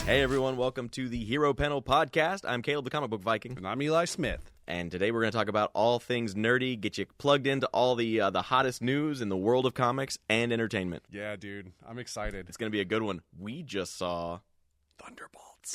Hey everyone, welcome to the Hero Panel Podcast. I'm Caleb the Comic Book Viking. And I'm Eli Smith. And today we're going to talk about all things nerdy, get you plugged into all the hottest news in the world of comics and entertainment. Yeah, dude. I'm excited. It's going to be a good one. We just saw Thunderbolts.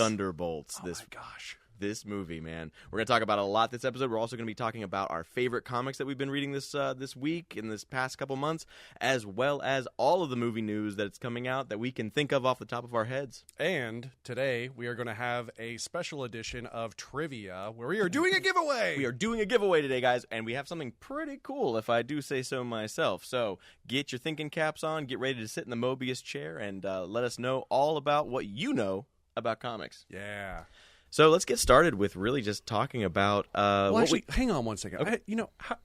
Oh my gosh. This movie, man. We're going to talk about a lot this episode. We're also going to be talking about our favorite comics that we've been reading this week in this past couple months, as well as all of the movie news that's coming out that we can think of off the top of our heads. And today we are going to have a special edition of Trivia where we are doing a giveaway. We are doing a giveaway today, guys, and we have something pretty cool, if I do say so myself. So get your thinking caps on, get ready to sit in the Mobius chair, and let us know all about what you know about comics. Yeah. So let's get started with really just talking about hang on one second. Okay.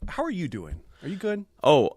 How are you doing? Are you good? Oh,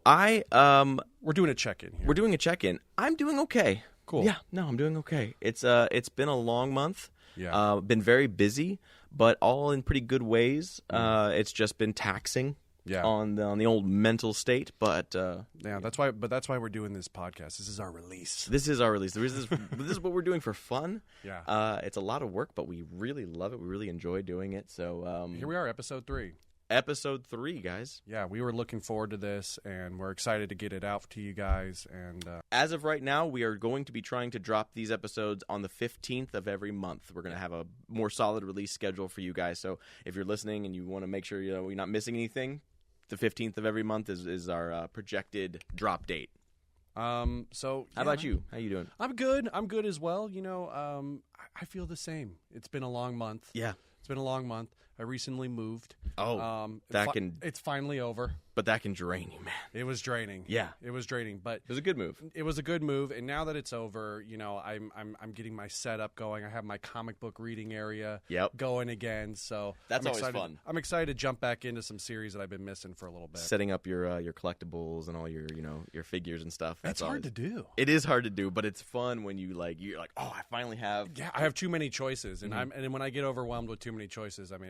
We're doing a check-in here. we're doing a check-in. I'm doing okay. Cool. Yeah, no, I'm doing okay. It's been a long month. Yeah. Been very busy, but all in pretty good ways. It's just been taxing. Yeah. On the old mental state, but Yeah, that's why we're doing this podcast. This is our release. This is our release. This is what we're doing for fun. Yeah. It's a lot of work, but we really love it. We really enjoy doing it. So Here we are, episode 3. Episode 3, guys. Yeah, we were looking forward to this, and we're excited to get it out to you guys. And As of right now, we are going to be trying to drop these episodes on the 15th of every month. We're going to have a more solid release schedule for you guys. So if you're listening and you want to make sure you're not missing anything, the 15th of every month is our projected drop date. How about you? How you doing? I'm good. I'm good as well. I feel the same. It's been a long month. Yeah. It's been a long month. I recently moved. Oh, it's finally over. But that can drain you, man. It was draining. Yeah. It was draining, but It was a good move. it was a good move. And now that it's over, I'm getting my setup going. I have my comic book reading area going again. So That's I'm always excited. fun. I'm excited to jump back into some series that I've been missing for a little bit. Setting up your collectibles and all your figures and stuff. It's hard to do. It is hard to do, but it's fun when you're like, oh, I finally have. Yeah, I have too many choices, and and when I get overwhelmed with too many choices, I'm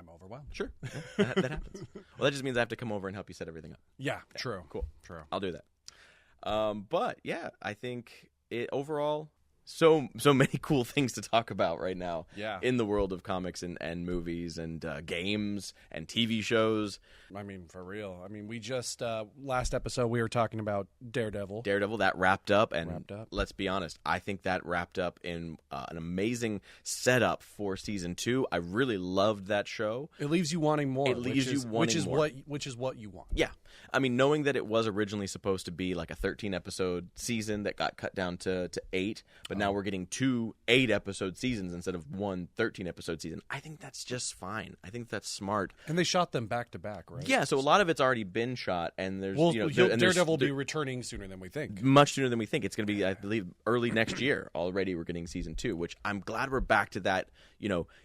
overwhelmed. Sure, that happens. Well, that just means I have to come over and help you set everything up. Yeah, true. Cool. True. I'll do that. But yeah, I think it overall so many cool things to talk about right now. Yeah. In the world of comics and movies and games and TV shows. I mean, for real. I mean, we just last episode we were talking about Daredevil. That wrapped up, and Wrapped up. let's be honest, I think that wrapped up in an amazing setup for season 2. I really loved that show. It leaves you wanting more. It leaves you wanting more. Which is what you want. Yeah. I mean, knowing that it was originally supposed to be like a 13-episode season that got cut down to 8, but now we're getting 2 8-episode seasons instead of one 13-episode season. I think that's just fine. I think that's smart. And they shot them back to back, right? Yeah, so a lot of it's already been shot, and there's Daredevil will be returning sooner than we think. Much sooner than we think. It's going to be, I believe, early next year. Already, we're getting season 2, which I'm glad we're back to that.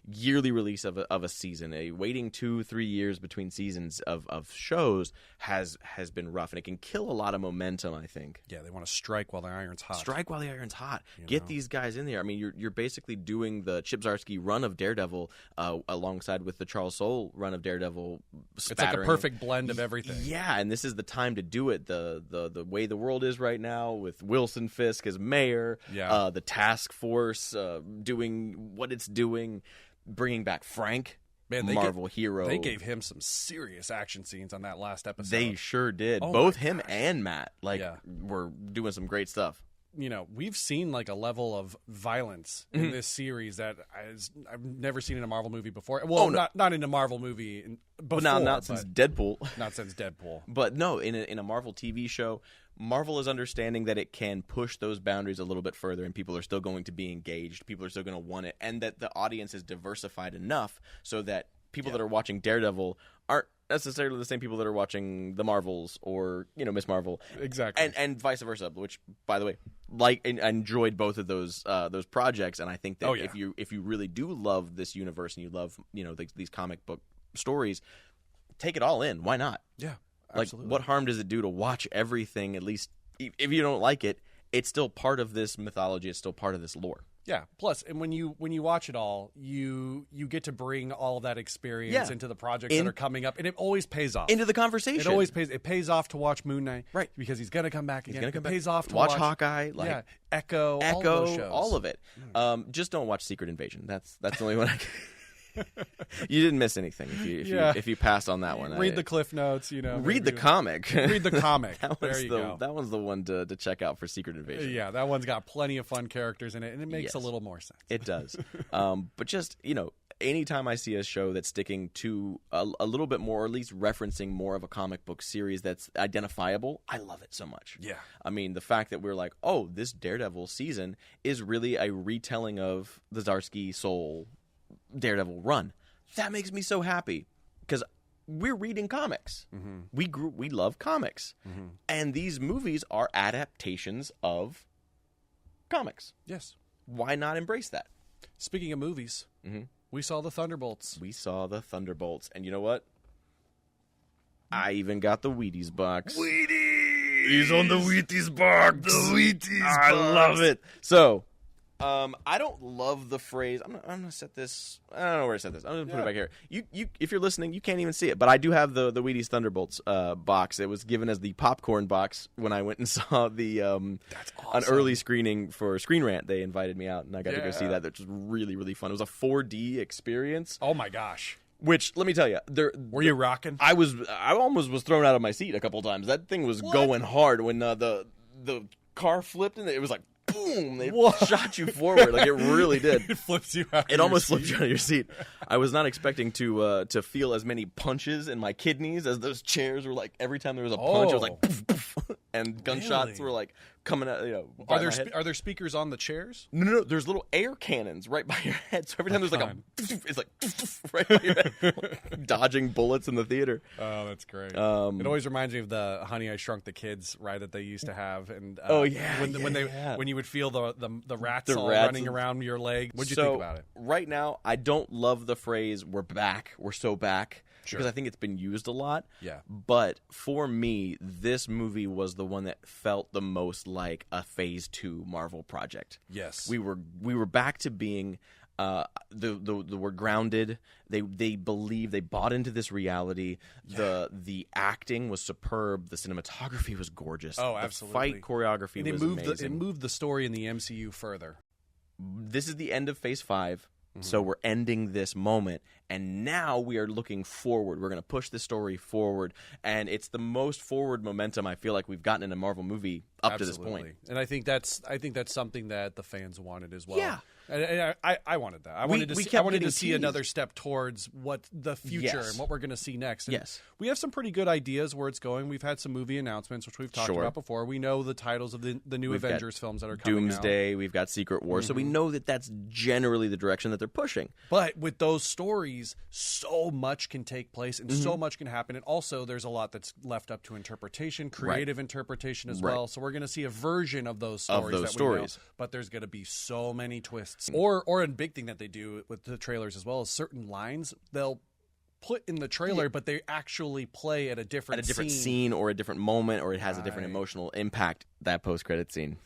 Yearly release of a season. Waiting 2-3 years between seasons of shows has been rough, and it can kill a lot of momentum, I think. Yeah, they want to strike while the iron's hot. Strike while the iron's hot. Get these guys in there. I mean, you're basically doing the Chip Zdarsky run of Daredevil alongside with the Charles Soule run of Daredevil. It's like a perfect blend of everything. Yeah, and this is the time to do it. The way the world is right now, with Wilson Fisk as mayor, the task force doing what it's doing, bringing back Frank. Man, Marvel hero. They gave him some serious action scenes on that last episode. They sure did. Oh Both him and Matt were doing some great stuff. We've seen like a level of violence in this series that I've never seen in a Marvel movie before. Well, not in a Marvel movie before. But not since Deadpool. Not since Deadpool. But no, in a Marvel TV show, Marvel is understanding that it can push those boundaries a little bit further, and people are still going to be engaged. People are still going to want it, and that the audience is diversified enough so that people that are watching Daredevil aren't necessarily the same people that are watching the Marvels or Miss Marvel, exactly, and vice versa. Which, by the way, I enjoyed both of those projects, and I think that if you really do love this universe and you love these comic book stories, take it all in. Why not? Yeah, absolutely. Like, what harm does it do to watch everything? At least if you don't like it, it's still part of this mythology. It's still part of this lore. Yeah. Plus, and when you watch it all, you get to bring all of that experience into the projects that are coming up, and it always pays off. Into the conversation. It always pays. It pays off to watch Moon Knight, right? Because he's gonna come back again. He's gonna come it back. Pays off to watch Hawkeye, Echo, all those shows. All of it. Just don't watch Secret Invasion. That's the only one. You didn't miss anything if you passed on that one. Read the cliff notes. Read the comic. Read the comic. There you go. That one's the one to check out for Secret Invasion. Yeah, that one's got plenty of fun characters in it, and it makes a little more sense. It does. But just anytime I see a show that's sticking to a little bit more, or at least referencing more of a comic book series that's identifiable, I love it so much. Yeah. I mean, the fact that we're like, oh, this Daredevil season is really a retelling of the Zdarsky Soul Daredevil run. That makes me so happy because we're reading comics. Mm-hmm. We love comics. Mm-hmm. And these movies are adaptations of comics. Yes. Why not embrace that? Speaking of movies, we saw the Thunderbolts. And you know what? I even got the Wheaties box. Wheaties! He's on the Wheaties box. The Wheaties box. I love it. So, I don't love the phrase. I'm gonna set this. I don't know where to set this. I'm gonna put it back here. You, if you're listening, you can't even see it, but I do have the Wheaties Thunderbolts box. It was given as the popcorn box when I went and saw the That's awesome. An early screening for Screen Rant. They invited me out, and I got to go see that. That was really, really fun. It was a 4D experience. Oh my gosh! Which, let me tell you, were you rocking? I almost was thrown out of my seat a couple times. That thing was going hard when the car flipped, and it was like, boom! It shot you forward. Like, it really did. It flips you out. It almost flipped you out of your seat. I was not expecting to feel as many punches in my kidneys as those chairs were like. Every time there was a punch, it was like poof, poof, and gunshots were like coming out. Are there speakers on the chairs? No. There's little air cannons right by your head. So every time there's like it's like right by your head, dodging bullets in the theater. Oh, that's great. It always reminds me of the Honey I Shrunk the Kids ride that they used to have. And when you would feel the rats running around your leg. What'd you think about it? Right now, I don't love the phrase "we're back, we're so back." Sure. Because I think it's been used a lot. Yeah. But for me, this movie was the one that felt the most like a Phase 2 Marvel project. Yes. We were back to being we're grounded. They bought into this reality. Yeah. The acting was superb. The cinematography was gorgeous. Oh, absolutely. The fight choreography was amazing. It moved the story in the MCU further. This is the end of Phase 5. So we're ending this moment, and now we are looking forward. We're going to push the story forward, and it's the most forward momentum I feel like we've gotten in a Marvel movie up to this point. And I think that's something that the fans wanted as well. Yeah. And I wanted that. I wanted to see another step towards what the future and what we're going to see next. And we have some pretty good ideas where it's going. We've had some movie announcements, which we've talked about before. We know the titles of the new Avengers films that are coming Doomsday, out. We've got Secret War. So we know that that's generally the direction that they're pushing. But with those stories, so much can take place and so much can happen. And also, there's a lot that's left up to interpretation, creative interpretation as well. So we're going to see a version of those stories we know. But there's going to be so many twists. Or a big thing that they do with the trailers as well is certain lines they'll put in the trailer, but they actually play at a different scene or a different moment, or it has a different emotional impact. That post-credit scene.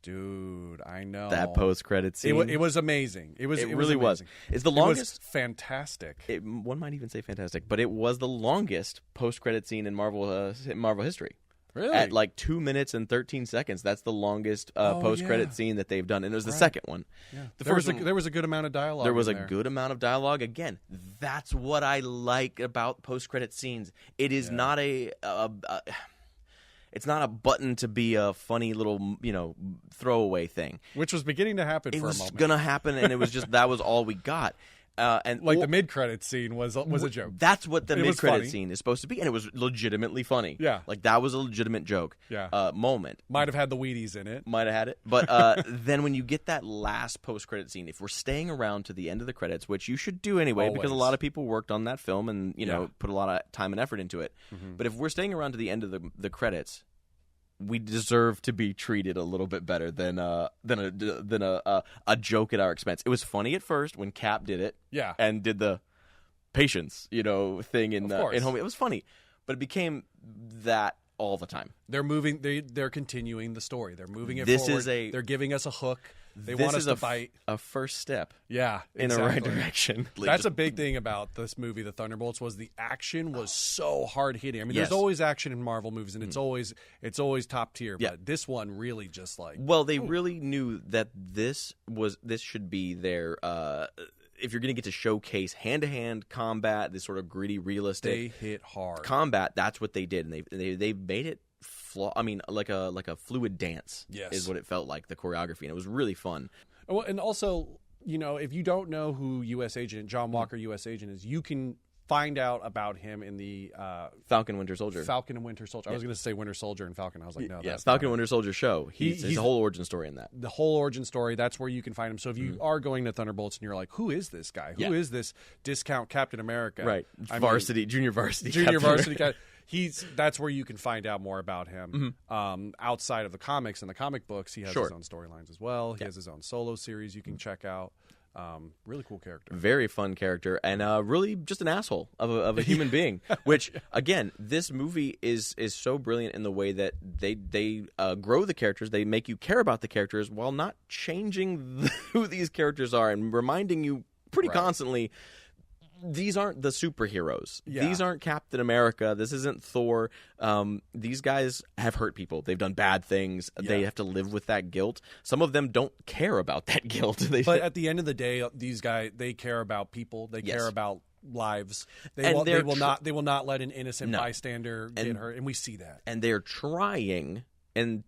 Dude, I know. That post-credit scene. It was amazing. It really was. It's the longest. It was fantastic. One might even say fantastic, but it was the longest post-credit scene in Marvel history. Really? At like 2 minutes and 13 seconds. That's the longest post-credit scene that they've done. And it was the second one. Yeah. There was a good amount of dialogue. There was a good amount of dialogue. Again, that's what I like about post-credit scenes. It is not it's not a button to be a funny little, throwaway thing. Which was beginning to happen for a moment. It was going to happen, and it was just that was all we got. The mid-credit scene was a joke. That's what the mid-credit scene is supposed to be, and it was legitimately funny. Yeah. Like, that was a legitimate joke moment. Might have had the Wheaties in it. Might have had it. But then when you get that last post-credit scene, if we're staying around to the end of the credits, which you should do anyway, because a lot of people worked on that film and, put a lot of time and effort into it. Mm-hmm. But if we're staying around to the end of the credits, we deserve to be treated a little bit better than a joke at our expense. It was funny at first when Cap did it, and did the patience, thing in Home. It was funny, but it became that all the time. They're moving. They're continuing the story. They're moving it This forward. is a. They're giving us a hook. They This want us is to bite. a first step. Yeah, in the right direction. That's a big thing about this movie, The Thunderbolts, was the action was so hard hitting. I mean, Yes. there's always action in Marvel movies, and it's always top tier. Yeah. But this one really just like. Well, they really knew that this should be their. If you're going to get to showcase hand-to-hand combat, this sort of gritty, realistic, they hit hard combat. That's what they did, and they made it. I mean, like a fluid dance. Yes. Is what it felt like, the choreography, and it was really fun. Well, and also, you know, if you don't know who U.S. Agent John Walker, U.S. Agent is, you can find out about him in the Falcon Winter Soldier. Falcon and Winter Soldier. I was going to say Winter Soldier and Falcon. I was like, no, that's Falcon and Winter Soldier show. He's a whole origin story in that. The whole origin story. That's where you can find him. So if you are going to Thunderbolts and you're like, who is this guy? Who is this discount Captain America? Right, junior varsity, guy. That's where you can find out more about him. Outside of the comics and the comic books, he has his own storylines as well. He has his own solo series you can check out. Really cool character. Very fun character, and really just an asshole of a human being. Which, again, this movie is so brilliant in the way that they grow the characters. They make you care about the characters while not changing who these characters are and reminding you pretty constantly. These aren't the superheroes. Yeah. These aren't Captain America. This isn't Thor. These guys have hurt people. They've done bad things. Yeah. They have to live with that guilt. Some of them don't care about that guilt. But at the end of the day, these guys, they care about people. They care about lives. They will not let an innocent bystander get hurt, and we see that. And they're trying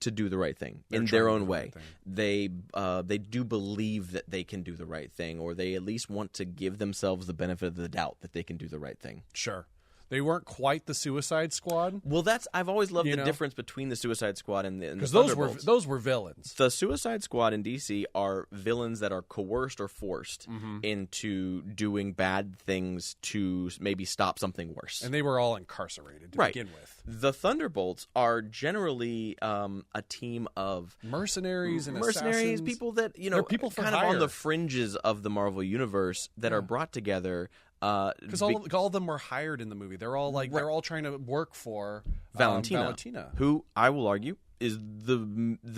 to do the right thing in their own way. They do believe that they can do the right thing, or they at least want to give themselves the benefit of the doubt that they can do the right thing. Sure. They weren't quite the Suicide Squad. Well, I've always loved the difference between the Suicide Squad and the Thunderbolts. Those were villains. The Suicide Squad in DC are villains that are coerced or forced into doing bad things to maybe stop something worse. And they were all incarcerated to begin with. The Thunderbolts are generally a team of mercenaries and assassins. People that they're people kind of on the fringes of the Marvel universe that are brought together. Because all of them were hired in the movie. They're all they're all trying to work for Valentina, who I will argue is the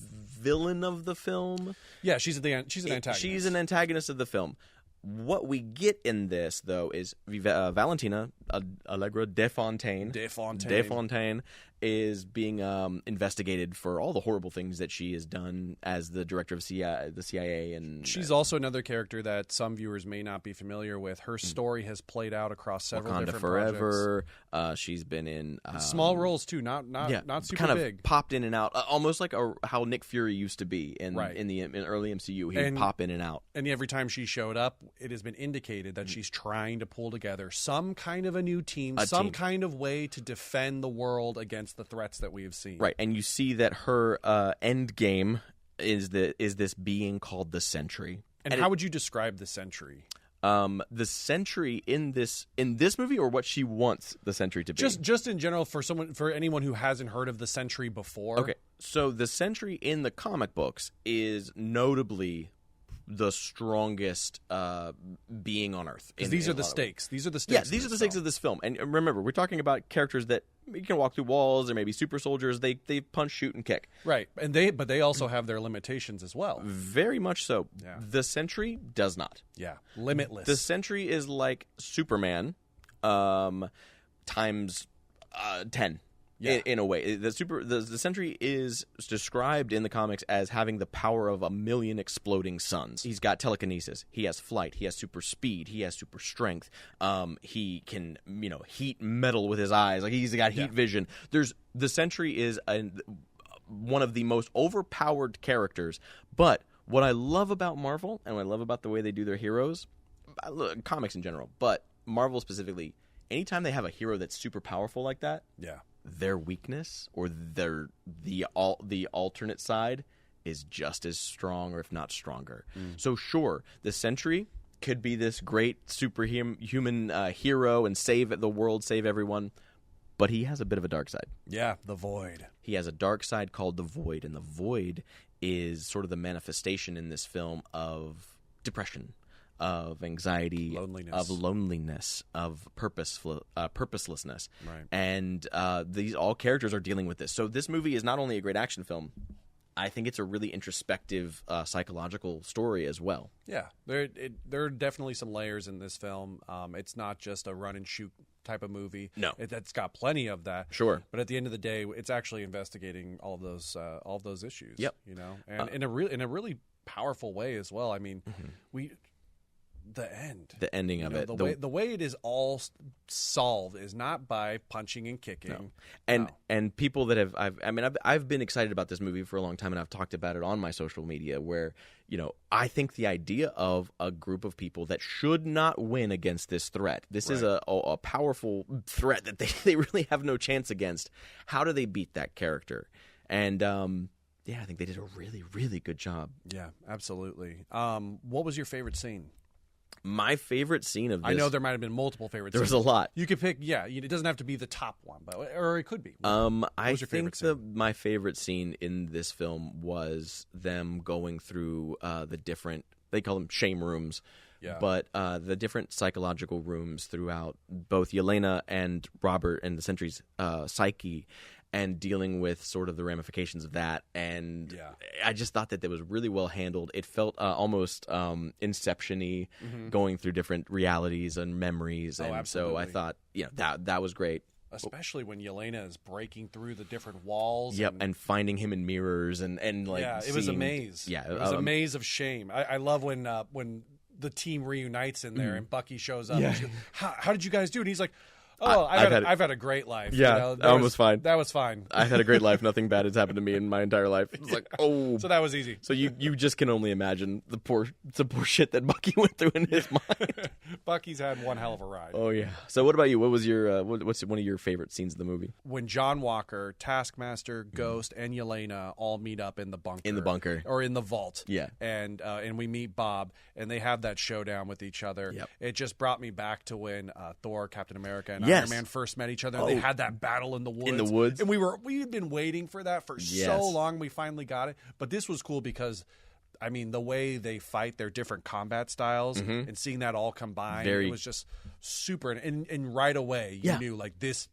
villain of the film. Yeah, she's an antagonist. She's an antagonist of the film. What we get in this, though, is Valentina Allegra de Fontaine is being investigated for all the horrible things that she has done as the director of the CIA. And she's also another character that some viewers may not be familiar with. Her story has played out across several different Forever. Projects. She's been in small roles too, not super kind big. Of popped in and out, almost like how Nick Fury used to be in early MCU. He'd pop in and out, and every time she showed up, it has been indicated that she's trying to pull together some kind of a new team, kind of way to defend the world against the threats that we have seen. Right, and you see that her end game is this being called the Sentry. And how would you describe the Sentry? The Sentry in this movie, or what she wants the Sentry to be? Just in general, for anyone who hasn't heard of the Sentry before. Okay, so the Sentry in the comic books is notably the strongest being on Earth. These are the stakes. These are the stakes. Yeah, these are the stakes of this film. And remember, we're talking about characters that you can walk through walls. There may be super soldiers. They punch, shoot, and kick. Right, but they also have their limitations as well. Very much so. Yeah. The Sentry does not. Yeah, limitless. The Sentry is like Superman times 10. Yeah. In a way, the Sentry is described in the comics as having the power of 1,000,000 exploding suns. He's got telekinesis. He has flight. He has super speed. He has super strength. He can heat metal with his eyes. Like he's got heat vision. The Sentry is one of the most overpowered characters. But what I love about Marvel and what I love about the way they do their heroes, comics in general, but Marvel specifically, anytime they have a hero that's super powerful like that, their weakness or the alternate side is just as strong, or if not stronger. So sure, the Sentry could be this great superhuman hero and save the world, save everyone, but he has a bit of a dark side. Yeah, the Void. He has a dark side called the Void, and the Void is sort of the manifestation in this film of depression, of anxiety, loneliness. of purposelessness. Right. And these all characters are dealing with this. So this movie is not only a great action film, I think it's a really introspective psychological story as well. Yeah, there are definitely some layers in this film. It's not just a run and shoot type of movie. No, it's got plenty of that. Sure, but at the end of the day, it's actually investigating all of those issues. Yep. And in a really powerful way as well. I mean, the ending of it, the way it is all solved is not by punching and kicking. No. And people that I've been excited about this movie for a long time, and I've talked about it on my social media. Where I think the idea of a group of people that should not win against this threat. This is a powerful threat that they really have no chance against. How do they beat that character? And I think they did a really, really good job. Yeah, absolutely. What was your favorite scene? My favorite scene of this... I know there might have been multiple favorite scenes. There was a lot. You could pick, it doesn't have to be the top one, or it could be. I think my favorite scene in this film was them going through the different... They call them shame rooms. Yeah. But the different psychological rooms throughout both Yelena and Robert and the Sentry's psyche, and dealing with sort of the ramifications of that. And I just thought that was really well handled. It felt almost Inception-y, going through different realities and memories. And absolutely. So I thought, that was great. Especially when Yelena is breaking through the different walls. Yep, and finding him in mirrors and like it was a maze. Yeah, it was a maze of shame. I love when the team reunites in there and Bucky shows up. And she goes, how did you guys do it? And he's like, I've had a great life. Yeah, that was fine. That was fine. I've had a great life. Nothing bad has happened to me in my entire life. It's like, so that was easy. So you just can only imagine the poor shit that Bucky went through in his mind. Bucky's had one hell of a ride. Oh yeah. So what about you? What was your what's one of your favorite scenes of the movie? When John Walker, Taskmaster, Ghost, and Yelena all meet up in the bunker. In the bunker. Or in the vault. Yeah. And we meet Bob, and they have that showdown with each other. Yep. It just brought me back to when Thor, Captain America, and Yes. Iron Man first met each other. And they had that battle in the woods. In the woods. And we'd been waiting for that for so long. We finally got it. But this was cool because, I mean, the way they fight, their different combat styles, and seeing that all combined, it was just super. And right away, you knew, like, this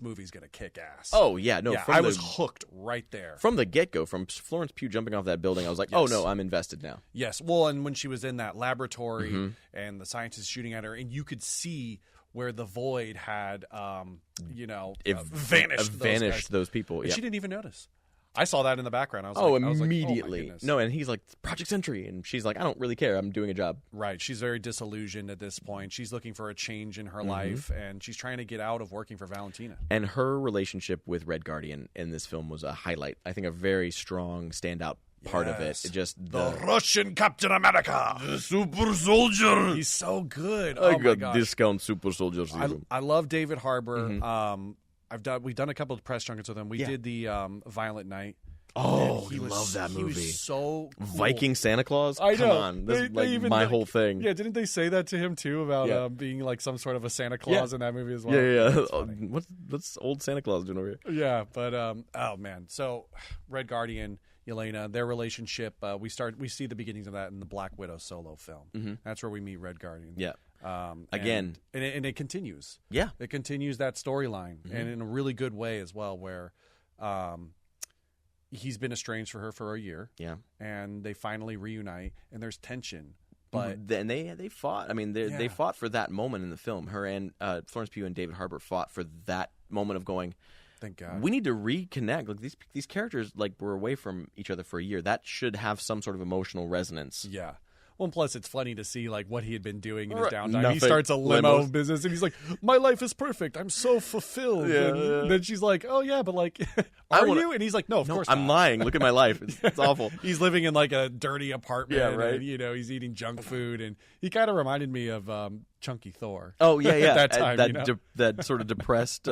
movie's going to kick ass. Oh, yeah. No, I was hooked right there. From the get-go, from Florence Pugh jumping off that building, I was like, oh, no, I'm invested now. Yes. Well, and when she was in that laboratory and the scientists shooting at her, and you could see where the Void had, vanished those people. And she didn't even notice. I saw that in the background. I was immediately. No, and he's like, Project Sentry. And she's like, I don't really care. I'm doing a job. Right. She's very disillusioned at this point. She's looking for a change in her life, and she's trying to get out of working for Valentina. And her relationship with Red Guardian in this film was a highlight. I think a very strong standout part of it. Just the Russian Captain America, the super soldier. He's so good. I got discount super soldier serum. I love David Harbour. We've done a couple of press junkets with him. We did the Violent Night. Oh, I love that movie. He was so cool. Viking Santa Claus? I know. Come on. This is my whole thing. Yeah, didn't they say that to him too about being like some sort of a Santa Claus in that movie as well? Yeah. What's old Santa Claus doing over here? Yeah, but oh man. So Red Guardian, Yelena, their relationship, we see the beginnings of that in the Black Widow solo film. That's where we meet Red Guardian. Yeah. And it continues. Yeah. It continues that storyline, and in a really good way as well, where he's been estranged from her for a year. Yeah. And they finally reunite, and there's tension. But and they fought. I mean, they fought for that moment in the film. Her and Florence Pugh and David Harbour fought for that moment of going, thank God. We need to reconnect. Like these characters were away from each other for a year. That should have some sort of emotional resonance. Yeah. Well, and plus it's funny to see like what he had been doing in his downtime. Nothing. He starts a limo business, and he's like, "My life is perfect. I'm so fulfilled." And then she's like, "Oh yeah, but like, are you?" And he's like, "No, of course not. I'm lying. Look at my life. It's awful." He's living in like a dirty apartment. Yeah, right. And, he's eating junk food, and he kind of reminded me of Chunky Thor. Oh yeah. At that time, that sort of depressed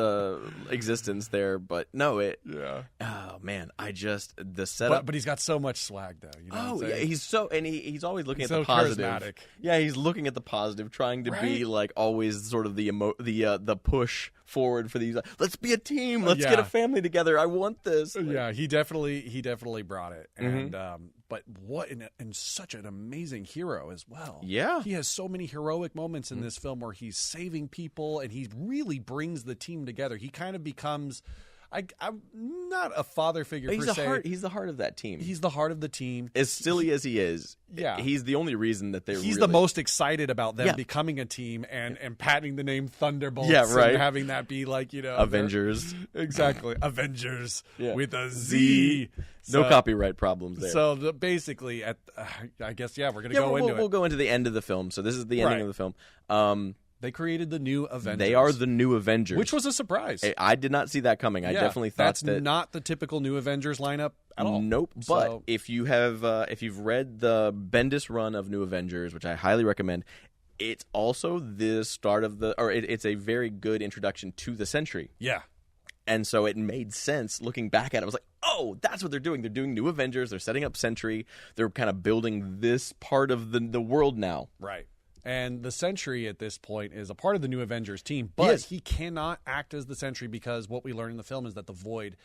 existence there. But no, Yeah. Oh man, the setup. But he's got so much swag though. You know yeah, he's always looking at the so positive. Charismatic. Yeah, he's looking at the positive, trying to be like always sort of the push forward for these. Let's be a team. Let's get a family together. I want this. Yeah, he definitely brought it. And but what and such an amazing hero as well. Yeah, he has so many heroic moments in this film where he's saving people and he really brings the team together. He kind of becomes. I'm not a father figure per se. He's the heart of that team. He's the heart of the team. As silly as he is, he's the only reason that He's the most excited about them becoming a team and patenting the name Thunderbolts. Yeah, right. And having that be like, Avengers. Exactly. Avengers with a Z. No copyright problems there. So basically, I guess, we're going to go into it. We'll go into the end of the film. So this is the ending of the film. They created the new Avengers. They are the new Avengers. Which was a surprise. I did not see that coming. I definitely thought that's not the typical new Avengers lineup at all. Nope. But if you've read the Bendis run of New Avengers, which I highly recommend, it's also the start of it's a very good introduction to the Sentry. Yeah. And so it made sense looking back at it. I was like, oh, that's what they're doing. They're doing New Avengers. They're setting up Sentry. They're kind of building this part of the world now. Right. And the Sentry at this point is a part of the new Avengers team, but he cannot act as the Sentry because what we learn in the film is that the Void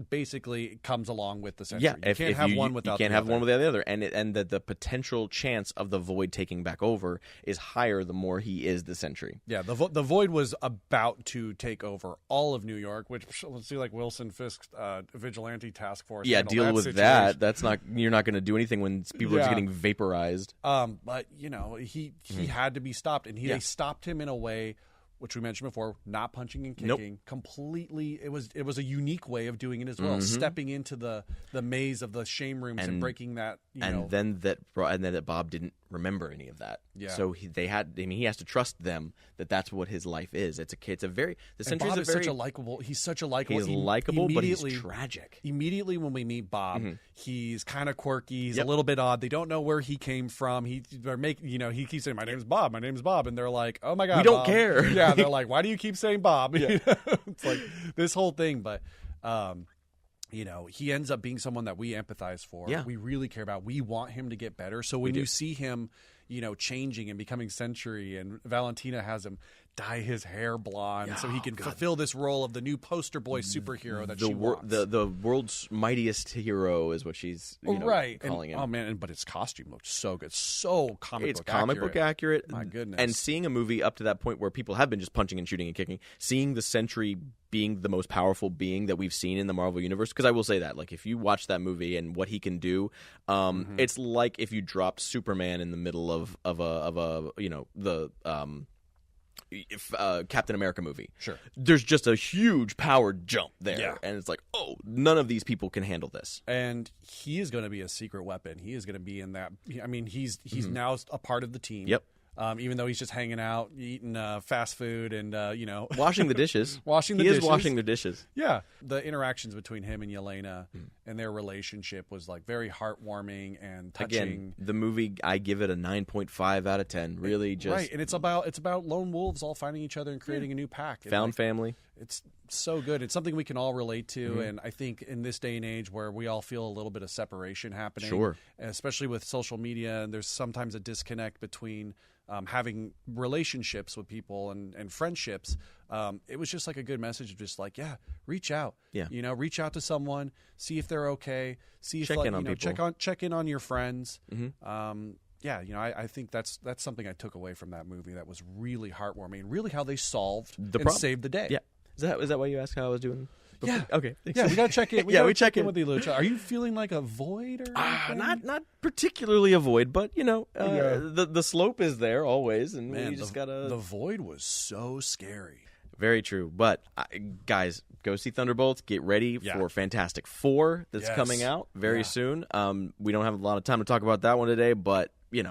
basically comes along with the Sentry. Yeah, you can't have one without the other. You can't have one without the other, and that the potential chance of the Void taking back over is higher the more he is the Sentry. Yeah, the Void was about to take over all of New York, which let's see, like Wilson Fisk's vigilante task force. Yeah, deal with that. That's not you're not going to do anything when people are just getting vaporized. But he had to be stopped, and they stopped him in a way, which we mentioned before, not punching and kicking. Completely, it was a unique way of doing it as well. Stepping into the maze of the shame rooms and breaking that. Then that Bob didn't remember any of that. Yeah. So he has to trust them that that's what his life is. It's a very the Sentry Bob is a very such a likable. He's such a likable. He's likable, but he's tragic. Immediately when we meet Bob, he's kind of quirky. He's a little bit odd. They don't know where he came from. He keeps saying, "My name's Bob. My name's Bob," and they're like, "Oh my God, we don't Bob." care. Yeah, they're like, "Why do you keep saying Bob?" It's like this whole thing, but. He ends up being someone that we empathize for. Yeah. We really care about. We want him to get better. So when you see him, changing and becoming Sentry, and Valentina has him dye his hair blonde so he can fulfill this role of the new poster boy superhero that she wants. The world's mightiest hero is what she's calling him. Oh man, but his costume looked so good, so comic book accurate. My goodness. And seeing a movie up to that point where people have been just punching and shooting and kicking, seeing the Sentry being the most powerful being that we've seen in the Marvel universe, because I will say that, like, if you watch that movie and what he can do, it's like if you dropped Superman in the middle of Captain America movie. Sure. There's just a huge power jump there. Yeah. And it's like, oh, none of these people can handle this. And he is going to be a secret weapon. He is going to be in that. I mean, he's now a part of the team. Yep. Even though he's just hanging out, eating fast food, and washing the dishes. He is washing the dishes. Yeah, the interactions between him and Yelena and their relationship was like very heartwarming and touching. Again, the movie, I give it a 9.5 out of 10. Really, just right. And it's about lone wolves all finding each other and creating a new pack. Found family. It's so good. It's something we can all relate to, and I think in this day and age where we all feel a little bit of separation happening, sure, especially with social media, and there's sometimes a disconnect between having relationships with people and friendships. It was just like a good message of just like, reach out. Yeah. Reach out to someone, see if they're okay, see if check in on people. Check in on your friends. I think that's something I took away from that movie that was really heartwarming, and really how they solved and saved the day. Yeah. Is that why you asked how I was doing? Yeah. Okay. Yeah, we gotta check in. We check in with the Lucha. Are you feeling like a void or anything? Not particularly a void, but the slope is there always, and you just gotta. The void was so scary. Very true. But guys, go see Thunderbolts. Get ready for Fantastic Four that's coming out very soon. We don't have a lot of time to talk about that one today, but we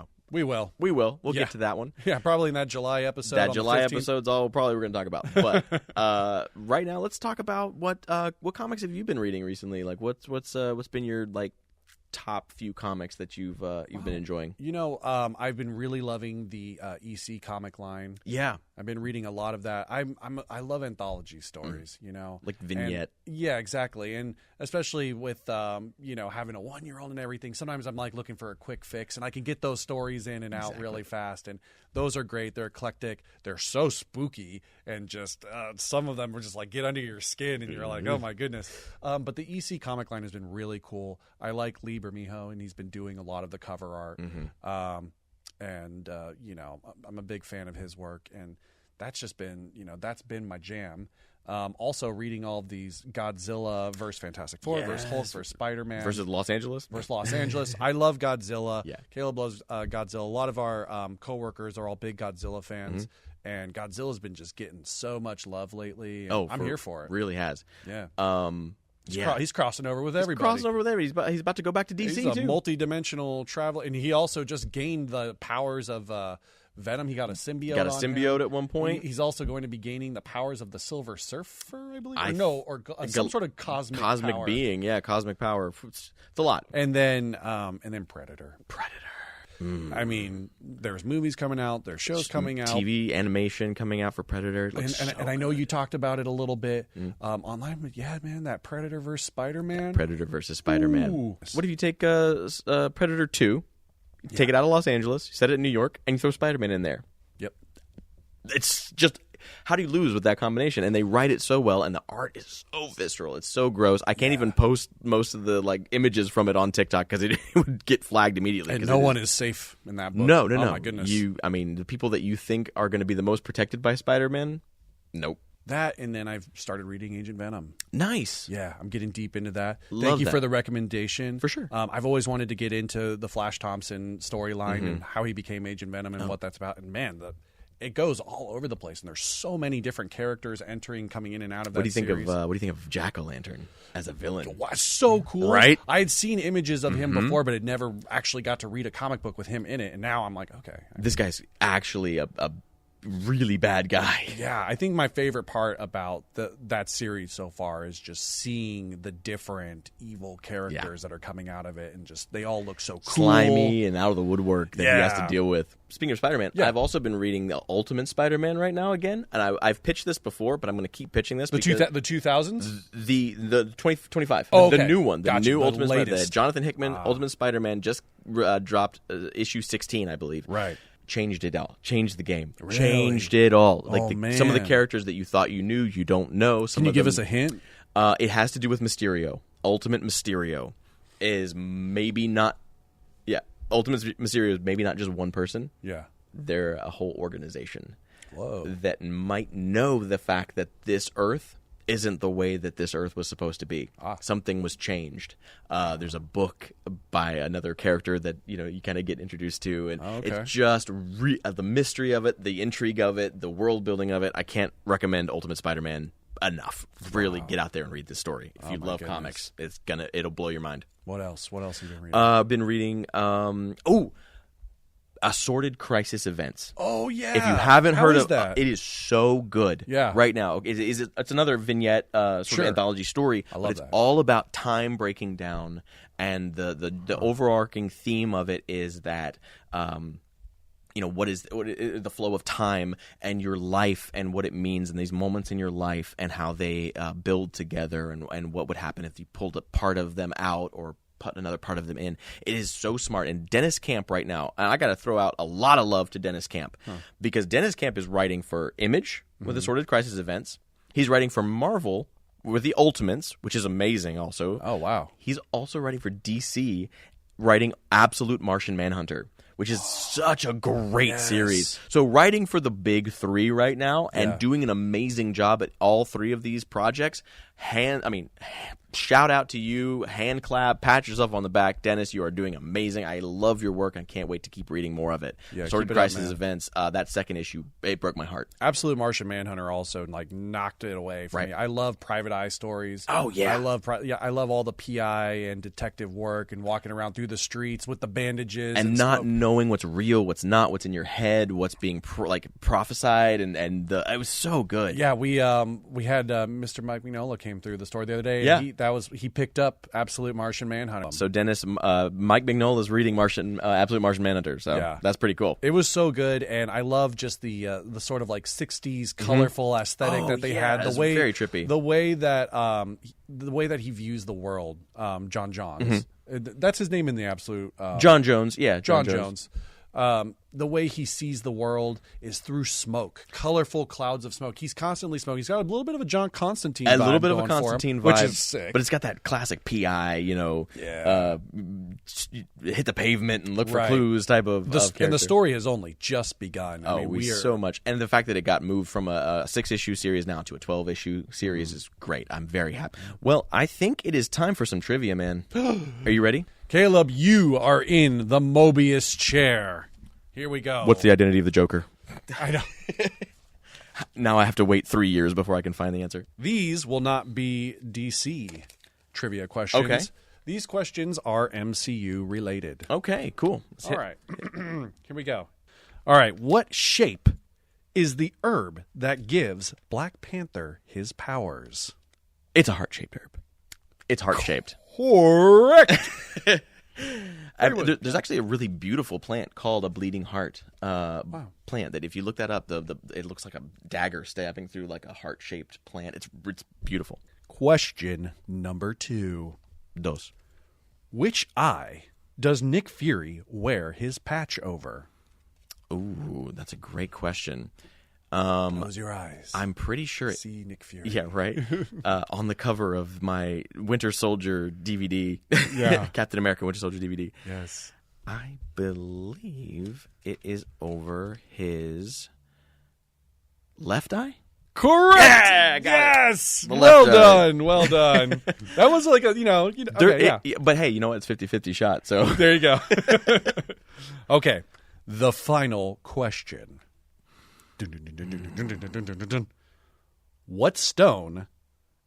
will. We'll get to that one. Yeah, probably in that July episode. That July episode's all probably we're going to talk about. But right now, let's talk about what comics have you been reading recently? Like, what's been your top few comics that you've been enjoying? You know, I've been really loving the EC comic line. Yeah, I've been reading a lot of that. I love anthology stories. You know, like Vignette. Yeah, exactly, and especially with you know, having a 1-year-old and everything. Sometimes I'm like looking for a quick fix, and I can get those stories in and out really fast. And those are great. They're eclectic. They're so spooky, and just some of them are just like get under your skin, and you're like, oh my goodness. But the EC comic line has been really cool. I like Lee Bermejo, and he's been doing a lot of the cover art. And you know, I'm a big fan of his work, and that's just been, you know, that's been my jam. Also reading all of these Godzilla versus Fantastic Four versus Hulk versus Spider-Man versus Los Angeles. I love Godzilla. Yeah. Caleb loves Godzilla. A lot of our coworkers are all big Godzilla fans, and Godzilla's been just getting so much love lately. And I'm here for it. Really has. Yeah. He's crossing over with everybody. He's crossing over with everybody. He's about to go back to DC He's a too. multi-dimensional traveler, and he also just gained the powers of Venom. He got a symbiote. Got a symbiote at one point. He's also going to be gaining the powers of the Silver Surfer, I believe. Or some sort of cosmic power. Being. Yeah, cosmic power. It's a lot. And then Predator. I mean, there's movies coming out, there's shows coming out, TV animation coming out for Predator, and I know you talked about it a little bit online, but yeah, man, that Predator versus Spider-Man. Predator versus Spider-Man. Ooh. What if you take Predator 2, take it out of Los Angeles, you set it in New York, and you throw Spider-Man in there? Yep. It's just, how do you lose with that combination? And they write it so well, and the art is so visceral. It's so gross. I can't even post most of the images from it on TikTok because it would get flagged immediately. And no one is safe in that book. No. Oh my goodness. The people that you think are going to be the most protected by Spider-Man, nope. That, and then I've started reading Agent Venom. Nice. Yeah, I'm getting deep into that. Thank you for the recommendation. For sure. I've always wanted to get into the Flash Thompson storyline and how he became Agent Venom and what that's about. And man, it goes all over the place, and there's so many different characters coming in and out of that What do you series. think of Jack-O-Lantern as a villain? Wow, so cool, right? I had seen images of him before, but had never actually got to read a comic book with him in it, and now I'm like, okay, this guy's actually a really bad guy. Yeah, I think my favorite part about that series so far is just seeing the different evil characters that are coming out of it, and just they all look so cool, slimy, and out of the woodwork that he has to deal with. Speaking of Spider-Man, I've also been reading the Ultimate Spider-Man right now again, and I've pitched this before, but I'm going to keep pitching this. The 2000s? The 2025. Oh, okay. The new one. The new Ultimate Spider-Man. Jonathan Hickman, Ultimate Spider-Man, just dropped issue 16, I believe. Right. Changed it all. Changed the game. Really? Changed it all. Man. Some of the characters that you thought you knew, you don't know. Can you give us a hint? It has to do with Mysterio. Ultimate Mysterio is maybe not... Yeah. Ultimate Mysterio is maybe not just one person. Yeah. They're a whole organization. Whoa. That might know the fact that this Earth isn't the way that this Earth was supposed to be. Something was changed. There's a book by another character that you kind of get introduced to, and it's just the mystery of it, the intrigue of it, the world building of it. I can't recommend Ultimate Spider-Man enough. Really get out there and read this story. If you love comics, it'll blow your mind. What else have you been reading? I've been reading Assorted Crisis Events. Oh yeah! If you haven't heard of that, it is so good. Yeah, right now it's another vignette sort of anthology story. I love it's all about time breaking down, and the overarching theme of it is that what is the flow of time and your life and what it means and these moments in your life and how they build together and what would happen if you pulled a part of them out or put another part of them in. It is so smart. And Dennis Camp right now, and I got to throw out a lot of love to Dennis Camp because Dennis Camp is writing for Image with Assorted Crisis Events. He's writing for Marvel with the Ultimates, which is amazing also. Oh, wow. He's also writing for DC, writing Absolute Martian Manhunter, which is such a great series. So writing for the big three right now and doing an amazing job at all three of these projects. Shout out to you, hand clap, pat yourself on the back. Dennis, you are doing amazing. I love your work. I can't wait to keep reading more of it. Yeah, Assorted Crisis Events, that second issue, it broke my heart. Absolute Martian Manhunter also knocked it away for me. I love Private Eye stories. Oh yeah, I love all the PI and detective work and walking around through the streets with the bandages and not knowing what's real, what's not, what's in your head, what's being prophesied, and it was so good. Yeah, we had Mr. Mike Mignola came came through the store the other day. Yeah. And he picked up Absolute Martian Manhunter. So Dennis, Mike Mignola is reading Absolute Martian Manhunter. So that's pretty cool. It was so good, and I love just the sort of like 60s colorful aesthetic that they had. The way very trippy. The way that he views the world, John Johns. That's his name in the Absolute. John Jones, yeah. John Jones. The way he sees the world is through smoke, colorful clouds of smoke. He's constantly smoking. He's got a little bit of a John Constantine vibe. A little bit of a Constantine vibe. Which is sick. But it's got that classic PI, hit the pavement and look for clues type of character. And the story has only just begun. So much. And the fact that it got moved from a 6-issue series now to a 12-issue series is great. I'm very happy. Well, I think it is time for some trivia, man. Are you ready? Caleb, you are in the Mobius chair. Here we go. What's the identity of the Joker? I know. Now I have to wait 3 years before I can find the answer. These will not be DC trivia questions. Okay. These questions are MCU related. Okay, cool. All right. Here we go. All right. What shape is the herb that gives Black Panther his powers? It's a heart-shaped herb. It's heart-shaped. Correct. There's actually a really beautiful plant called a bleeding heart plant that if you look that up, it looks like a dagger stabbing through like a heart-shaped plant. It's beautiful. Question number 2. Dos. Which eye does Nick Fury wear his patch over? Ooh, that's a great question. Close your eyes. I'm pretty sure. See Nick Fury. Yeah, right. On the cover of my Winter Soldier DVD, Captain America Winter Soldier DVD. Yes. I believe it is over his left eye. Correct. Yeah, yes. Well done. Well done. That was like But hey, you know what? It's 50-50 shot. So there you go. Okay. The final question. What stone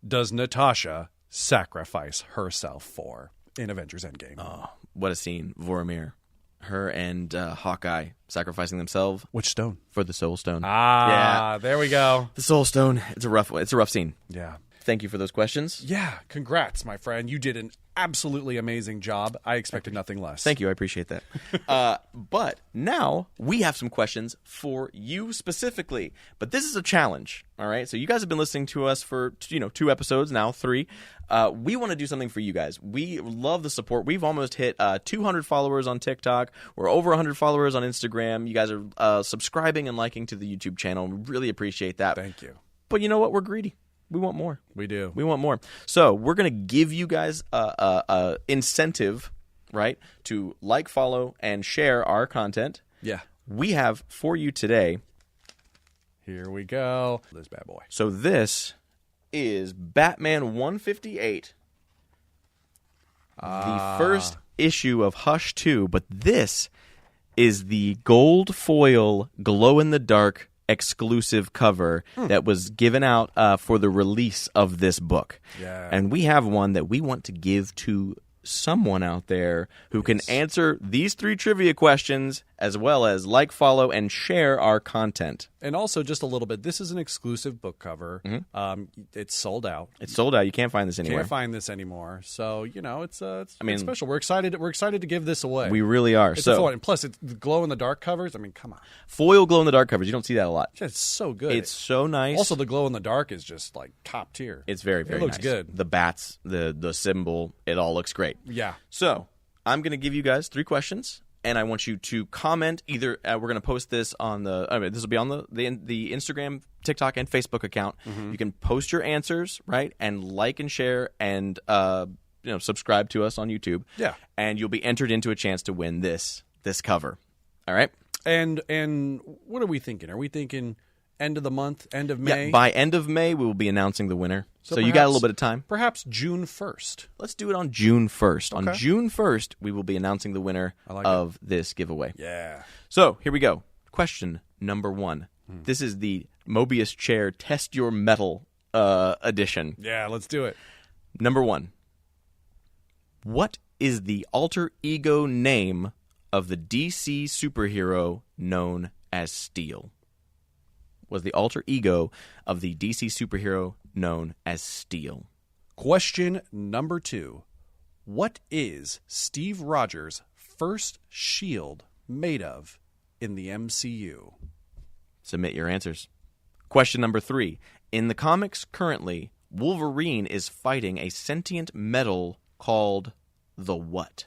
does Natasha sacrifice herself for in Avengers Endgame? Oh, what a scene. Vormir. Her and Hawkeye sacrificing themselves. Which stone? For the Soul Stone. There we go. The Soul Stone. It's a rough scene. Yeah. Thank you for those questions. Yeah. Congrats, my friend. You did an absolutely amazing job. I expected nothing less. Thank you. I appreciate that. But now we have some questions for you specifically. But this is a challenge. All right. So you guys have been listening to us for 2 episodes now, 3. We want to do something for you guys. We love the support. We've almost hit 200 followers on TikTok. We're over 100 followers on Instagram. You guys are subscribing and liking to the YouTube channel. We really appreciate that. Thank you. But you know what? We're greedy. We want more. We do. We want more. So we're going to give you guys a incentive, right, to like, follow, and share our content. Yeah. We have for you today. Here we go. This bad boy. So this is Batman 158. The first issue of Hush 2, but this is the gold foil glow-in-the-dark exclusive cover that was given out for the release of this book. Yeah. And we have one that we want to give to someone out there who can answer these 3 trivia questions as well as like, follow, and share our content. And also, just a little bit, this is an exclusive book cover. It's sold out. It's sold out. You can't find this anywhere. Can't find this anymore. So, it's special. We're excited to give this away. We really are. It's a fun. And plus, it's the glow-in-the-dark covers. I mean, come on. Foil glow-in-the-dark covers. You don't see that a lot. It's so good. It's so nice. Also, the glow-in-the-dark is just, like, top tier. It's very, very nice. It looks nice. good. The bats, the symbol, it all looks great. Yeah. So, I'm going to give you guys 3 questions. And I want you to comment either. We're going to post this on this will be on the Instagram, TikTok, and Facebook account. You can post your answers, right, and like and share, and subscribe to us on YouTube. Yeah, and you'll be entered into a chance to win this cover. All right. And what are we thinking? Are we thinking end of the month, end of May? Yeah, by end of May, we will be announcing the winner. So perhaps, you got a little bit of time. Perhaps June 1st. Let's do it on June 1st. Okay. On June 1st, we will be announcing the winner of this giveaway. Yeah. So here we go. Question number 1. This is the Mobius Chair Test Your Metal edition. Yeah, let's do it. Number 1. What is the alter ego name of the DC superhero known as Steel? Was the alter ego of the DC superhero known as Steel? Question number 2. What is Steve Rogers' first shield made of in the MCU? Submit your answers. Question number 3. In the comics currently, Wolverine is fighting a sentient metal called the what?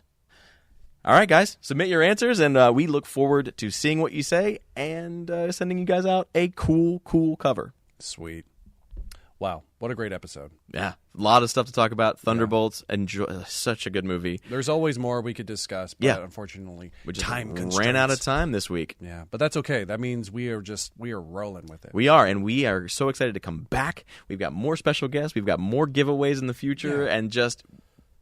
All right, guys, submit your answers, and we look forward to seeing what you say and sending you guys out a cool cover. Sweet. Wow, what a great episode. Yeah, a lot of stuff to talk about. Thunderbolts, such a good movie. There's always more we could discuss, but unfortunately, time constraints. Ran out of time this week. Yeah, but that's okay. That means we are rolling with it. We are, and we are so excited to come back. We've got more special guests. We've got more giveaways in the future, and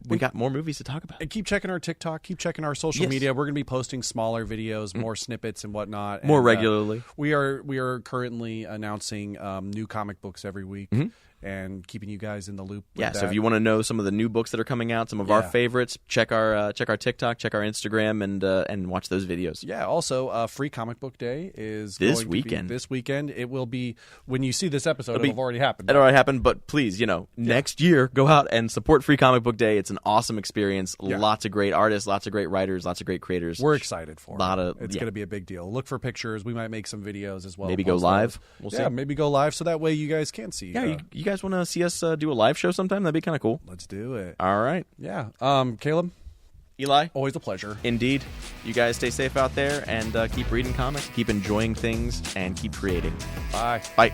we got more movies to talk about. And keep checking our TikTok. Keep checking our social media. We're going to be posting smaller videos, more snippets and whatnot. More regularly. We are currently announcing new comic books every week and keeping you guys in the loop. Yeah, so if you want to know some of the new books that are coming out, some of our favorites, check our TikTok, check our Instagram, and watch those videos. Yeah, also, Free Comic Book Day is this weekend. This weekend. It will be, when you see this episode, it'll have already happened. It'll already happened, but please, next year, go out and support Free Comic Book Day. It's an awesome experience. Yeah. Lots of great artists, lots of great writers, lots of great creators. We're excited for it. It's going to be a big deal. Look for pictures. We might make some videos as well. Maybe go live. We'll see. Yeah, maybe go live so that way you guys can see. Yeah, you guys want to see us do a live show sometime? That'd be kind of cool. Let's do it. All right. Yeah. Caleb? Eli? Always a pleasure. Indeed. You guys stay safe out there and keep reading comics, keep enjoying things, and keep creating. Bye. Bye.